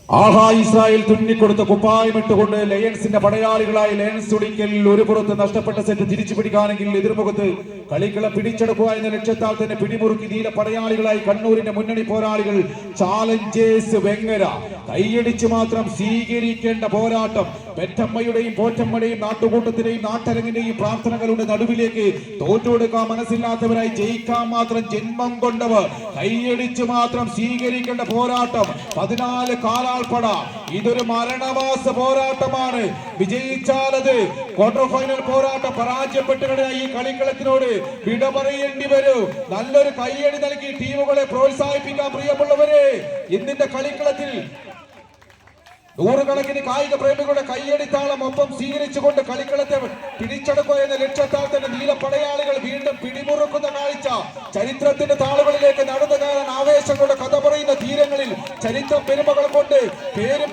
ആഹാ Israel തുന്നിക്കൊടുത്ത കുപ്പായമിട്ടുകൊണ്ട് ലയൺസിന്റെ പടയാളികളായി lions ഒടിക്കൽ ഒരു പുറത്ത് നഷ്ടപ്പെട്ട സെറ്റ് തിരിച്ചു പിടിക്കാനെങ്കിൽ എതിർമുഖത്ത് കളികളെ പിടിച്ചെടുക്കുക എന്ന ലക്ഷ്യത്താൽ തന്നെ പിടിമുറുക്കി നീല പടയാളികളായി കണ്ണൂരിന്റെ മുന്നണി പോരാളികൾ ചാലഞ്ചേഴ്സ് വെങ്ങര. കൈയടിച്ച് മാത്രം സ്വീകരിക്കേണ്ട പോരാട്ടം. പെറ്റമ്മയുടെയും പോറ്റമ്മയുടെയും നാട്ടുകൂട്ടത്തിന്റെയും നാട്ടരങ്ങിന്റെയും പ്രാർത്ഥനകളുടെ നടുവിലേക്ക് തോറ്റുകൊടുക്കാൻ മനസ്സില്ലാത്തവരായി ജയിക്കാൻ മാത്രം ജന്മം കൊണ്ടവർ കൈയടിച്ച് മാത്രം സ്വീകരിക്കേണ്ട പോരാട്ടം. 14 കാലാൾപ്പട. ഇതൊരു മരണമാസ പോരാട്ടമാണ്. വിജയിച്ചാലത് ക്വാർട്ടർ ഫൈനൽ പോരാട്ടം. പരാജയപ്പെട്ടുകൊണ്ട് ഈ കളിക്കളത്തിനോട് വിട പറയേണ്ടി വരും. നല്ലൊരു കൈയടി നൽകി ടീമുകളെ പ്രോത്സാഹിപ്പിക്കാൻ പ്രിയമുള്ളവരെ. ഇന്നിന്റെ കളിക്കളത്തിൽ നൂറുകണക്കിന് കായിക പ്രേമികളുടെ കൈയടിത്താളം ഒപ്പം സ്വീകരിച്ചുകൊണ്ട് കളിക്കളത്തെ പിടിച്ചെടുക്കുക എന്ന ലക്ഷ്യത്താൽ തന്നെ നീല പടയാളികൾ വീണ്ടും പിടിമുറുക്കുന്ന കാഴ്ച. ചരിത്രത്തിന്റെ താളുകളിലേക്ക് നടന്നു കയറാൻ ആവേശങ്ങളുടെ കഥ പറയുന്ന തീരങ്ങളിൽ ചരിത്ര പെരുമകൾ കൊണ്ട് പേരും